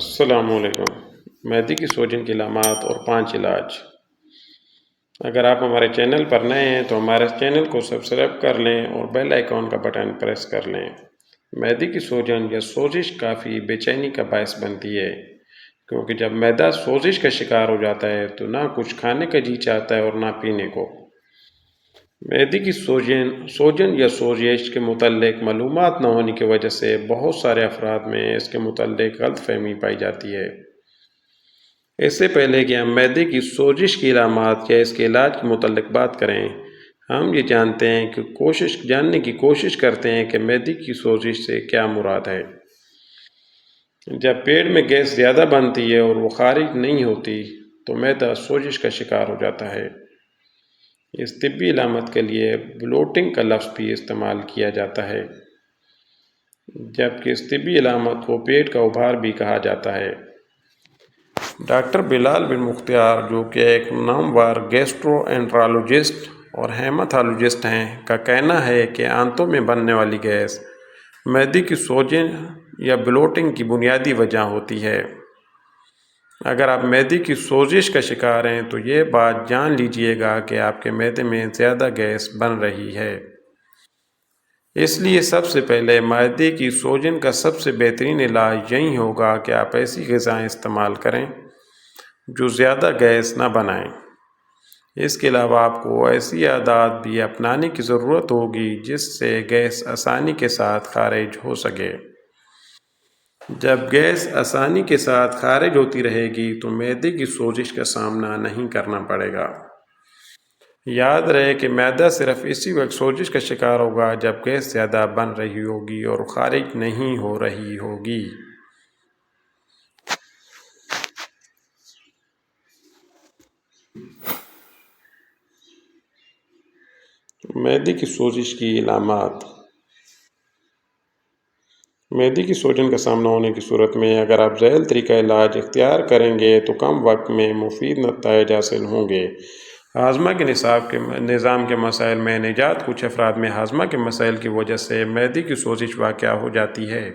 السلام علیکم۔ معدے کی سوجن کی علامات اور 5 علاج۔ اگر آپ ہمارے چینل پر نئے ہیں تو ہمارے چینل کو سبسکرائب کر لیں اور بیل آئیکن کا بٹن پریس کر لیں۔ معدے کی سوجن یا سوزش کافی بے چینی کا باعث بنتی ہے، کیونکہ جب معدہ سوزش کا شکار ہو جاتا ہے تو نہ کچھ کھانے کا جی چاہتا ہے اور نہ پینے کو۔ معدے کی سوجن یا سوزش کے متعلق معلومات نہ ہونے کی وجہ سے بہت سارے افراد میں اس کے متعلق غلط فہمی پائی جاتی ہے۔ اس سے پہلے کہ ہم معدے کی سوزش کی علامات یا اس کے علاج کے متعلق بات کریں، ہم یہ جاننے کی کوشش کرتے ہیں کہ معدے کی سوزش سے کیا مراد ہے۔ جب پیٹ میں گیس زیادہ بنتی ہے اور وہ خارج نہیں ہوتی تو معدہ سوزش کا شکار ہو جاتا ہے۔ اس طبی علامت کے لیے بلوٹنگ کا لفظ بھی استعمال کیا جاتا ہے، جبکہ اس طبی علامت کو پیٹ کا ابھار بھی کہا جاتا ہے۔ ڈاکٹر بلال بن مختار، جو کہ ایک نامور گیسٹرو انٹرالوجسٹ اور ہیماتالوجسٹ ہیں، کا کہنا ہے کہ آنتوں میں بننے والی گیس معدے کی سوجن یا بلوٹنگ کی بنیادی وجہ ہوتی ہے۔ اگر آپ معدے کی سوزش کا شکار ہیں تو یہ بات جان لیجئے گا کہ آپ کے معدے میں زیادہ گیس بن رہی ہے۔ اس لیے سب سے پہلے معدے کی سوجن کا سب سے بہترین علاج یہی ہوگا کہ آپ ایسی غذائیں استعمال کریں جو زیادہ گیس نہ بنائیں۔ اس کے علاوہ آپ کو ایسی عادات بھی اپنانے کی ضرورت ہوگی جس سے گیس آسانی کے ساتھ خارج ہو سکے۔ جب گیس آسانی کے ساتھ خارج ہوتی رہے گی تو معدے کی سوزش کا سامنا نہیں کرنا پڑے گا۔ یاد رہے کہ معدہ صرف اسی وقت سوزش کا شکار ہوگا جب گیس زیادہ بن رہی ہوگی اور خارج نہیں ہو رہی ہوگی۔ معدے کی سوزش کی علامات۔ معدے کی سوجن کا سامنا ہونے کی صورت میں اگر آپ ذیل طریقہ علاج اختیار کریں گے تو کم وقت میں مفید نتائج حاصل ہوں گے۔ ہاضمہ کے نظام کے مسائل میں نجات۔ کچھ افراد میں ہاضمہ کے مسائل کی وجہ سے معدے کی سوزش واقع ہو جاتی ہے۔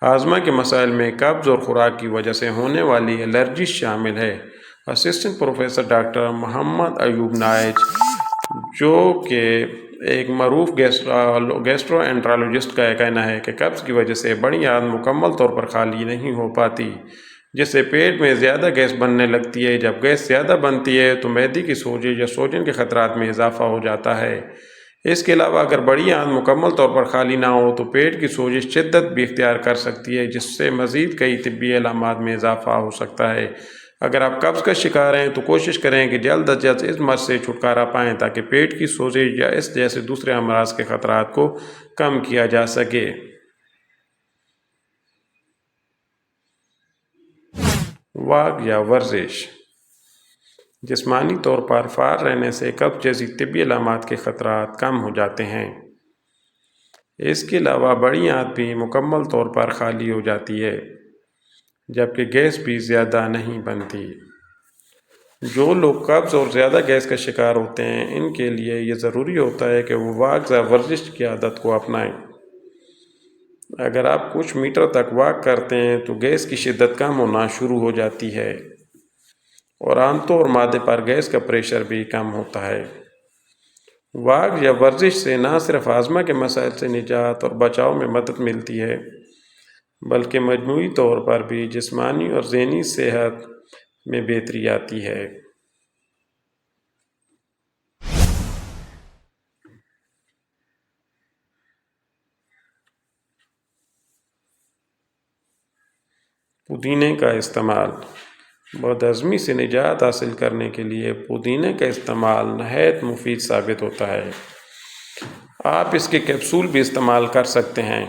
ہاضمہ کے مسائل میں قبض اور خوراک کی وجہ سے ہونے والی الرجی شامل ہے۔ اسسٹنٹ پروفیسر ڈاکٹر محمد ایوب نائج، جو کہ ایک معروف گیسٹرو انٹرالوجسٹ، کا کہنا ہے کہ قبض کی وجہ سے بڑی آنت مکمل طور پر خالی نہیں ہو پاتی، جس سے پیٹ میں زیادہ گیس بننے لگتی ہے۔ جب گیس زیادہ بنتی ہے تو معدے کی سوزش یا سوجن کے خطرات میں اضافہ ہو جاتا ہے۔ اس کے علاوہ اگر بڑی آنت مکمل طور پر خالی نہ ہو تو پیٹ کی سوزش شدت بھی اختیار کر سکتی ہے، جس سے مزید کئی طبی علامات میں اضافہ ہو سکتا ہے۔ اگر آپ قبض کا شکار ہیں تو کوشش کریں کہ جلد از جلد اس مرض سے چھٹکارا پائیں تاکہ پیٹ کی سوزش یا اس جیسے دوسرے امراض کے خطرات کو کم کیا جا سکے۔ واک یا ورزش۔ جسمانی طور پر فعال رہنے سے قبض جیسی طبی علامات کے خطرات کم ہو جاتے ہیں۔ اس کے علاوہ بڑی آنت بھی مکمل طور پر خالی ہو جاتی ہے، جبکہ گیس بھی زیادہ نہیں بنتی۔ جو لوگ قبض اور زیادہ گیس کا شکار ہوتے ہیں، ان کے لیے یہ ضروری ہوتا ہے کہ وہ واک یا ورزش کی عادت کو اپنائیں۔ اگر آپ کچھ میٹر تک واک کرتے ہیں تو گیس کی شدت کم ہونا شروع ہو جاتی ہے اور آنتوں اور معدے پر گیس کا پریشر بھی کم ہوتا ہے۔ واک یا ورزش سے نہ صرف ہاضمہ کے مسائل سے نجات اور بچاؤ میں مدد ملتی ہے، بلکہ مجموعی طور پر بھی جسمانی اور ذہنی صحت میں بہتری آتی ہے۔ پودینے کا استعمال۔ بدہضمی سے نجات حاصل کرنے کے لیے پودینے کا استعمال نہایت مفید ثابت ہوتا ہے۔ آپ اس کے کیپسول بھی استعمال کر سکتے ہیں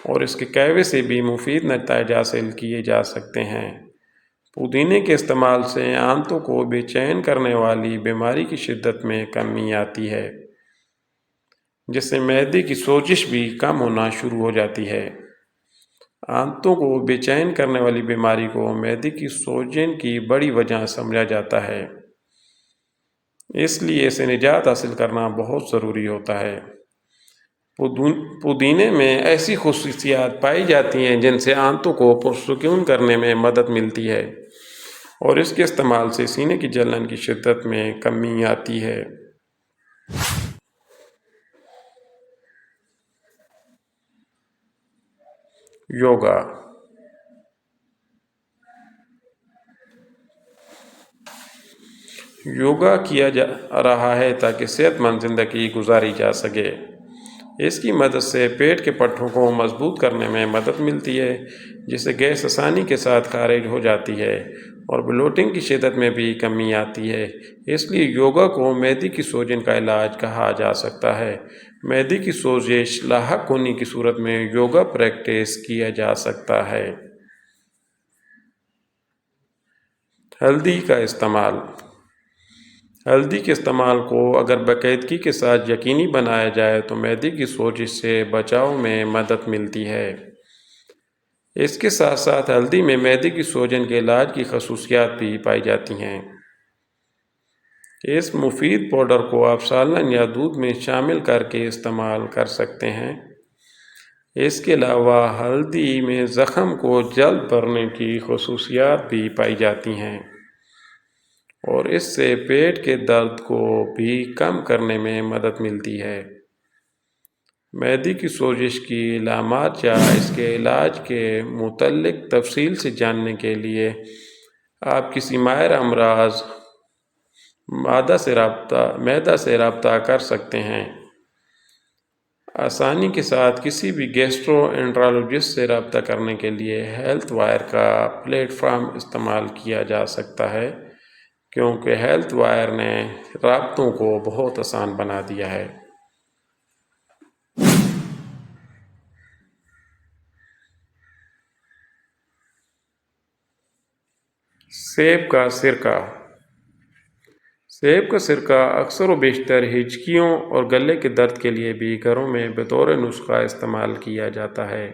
اور اس کے قہوے سے بھی مفید نتائج حاصل کیے جا سکتے ہیں۔ پودینے کے استعمال سے آنتوں کو بے چین کرنے والی بیماری کی شدت میں کمی آتی ہے، جس سے معدے کی سوزش بھی کم ہونا شروع ہو جاتی ہے۔ آنتوں کو بے چین کرنے والی بیماری کو معدے کی سوجن کی بڑی وجہ سمجھا جاتا ہے، اس لیے اسے نجات حاصل کرنا بہت ضروری ہوتا ہے۔ پودینے میں ایسی خصوصیات پائی جاتی ہیں جن سے آنتوں کو پرسکون کرنے میں مدد ملتی ہے اور اس کے استعمال سے سینے کی جلن کی شدت میں کمی آتی ہے۔ یوگا۔ یوگا کیا جا رہا ہے تاکہ صحت مند زندگی گزاری جا سکے۔ اس کی مدد سے پیٹ کے پٹھوں کو مضبوط کرنے میں مدد ملتی ہے، جس سے گیس آسانی کے ساتھ خارج ہو جاتی ہے اور بلوٹنگ کی شدت میں بھی کمی آتی ہے۔ اس لیے یوگا کو معدے کی سوجن کا علاج کہا جا سکتا ہے۔ معدے کی سوزش لاحق ہونے کی صورت میں یوگا پریکٹس کیا جا سکتا ہے۔ ہلدی کا استعمال۔ ہلدی کے استعمال کو اگر باقاعدگی کے ساتھ یقینی بنایا جائے تو معدے کی سوزش سے بچاؤ میں مدد ملتی ہے۔ اس کے ساتھ ساتھ ہلدی میں معدے کی سوجن کے علاج کی خصوصیات بھی پائی جاتی ہیں۔ اس مفید پاؤڈر کو آپ سالن یا دودھ میں شامل کر کے استعمال کر سکتے ہیں۔ اس کے علاوہ ہلدی میں زخم کو جلد بھرنے کی خصوصیات بھی پائی جاتی ہیں اور اس سے پیٹ کے درد کو بھی کم کرنے میں مدد ملتی ہے۔ معدے کی سوزش کی علامات یا اس کے علاج کے متعلق تفصیل سے جاننے کے لیے آپ کسی ماہر امراض معدہ سے رابطہ کر سکتے ہیں۔ آسانی کے ساتھ کسی بھی گیسٹرو انٹرالوجسٹ سے رابطہ کرنے کے لیے ہیلتھ وائر کا پلیٹ فارم استعمال کیا جا سکتا ہے، کیونکہ ہیلتھ وائر نے رابطوں کو بہت آسان بنا دیا ہے۔ سیب کا سرکہ۔ سیب کا سرکہ اکثر و بیشتر ہچکیوں اور گلے کے درد کے لیے بھی گھروں میں بطور نسخہ استعمال کیا جاتا ہے،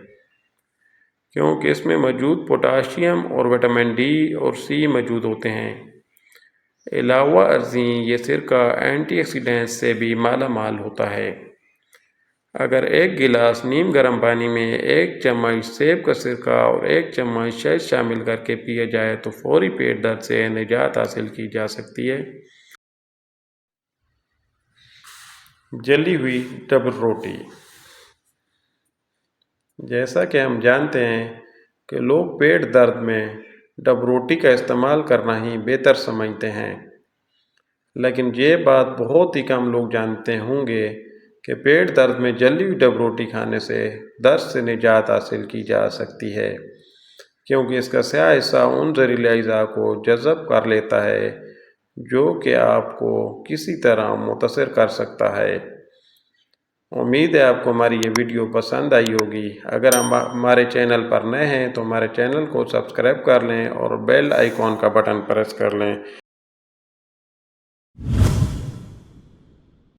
کیونکہ اس میں موجود پوٹاشیم اور وٹامن ڈی اور سی موجود ہوتے ہیں۔ علاوہ ازیں یہ سرکہ اینٹی آکسیڈنٹس سے بھی مالا مال ہوتا ہے۔ اگر ایک گلاس نیم گرم پانی میں 1 چمچ سیب کا سرکہ اور 1 چمچ شہد شامل کر کے پیا جائے تو فوری پیٹ درد سے نجات حاصل کی جا سکتی ہے۔ جلی ہوئی ڈبل روٹی۔ جیسا کہ ہم جانتے ہیں کہ لوگ پیٹ درد میں ڈبل روٹی کا استعمال کرنا ہی بہتر سمجھتے ہیں، لیکن یہ بات بہت ہی کم لوگ جانتے ہوں گے کہ پیٹ درد میں جلی ہوئی ڈبل روٹی کھانے سے درد سے نجات حاصل کی جا سکتی ہے، کیونکہ اس کا سیاہ حصہ ان زہریلی اجزاء کو جذب کر لیتا ہے جو کہ آپ کو کسی طرح متاثر کر سکتا ہے۔ امید ہے آپ کو ہماری یہ ویڈیو پسند آئی ہوگی۔ اگر ہمارے چینل پر نئے ہیں تو ہمارے چینل کو سبسکرائب کر لیں اور بیل آئیکن کا بٹن پریس کر لیں۔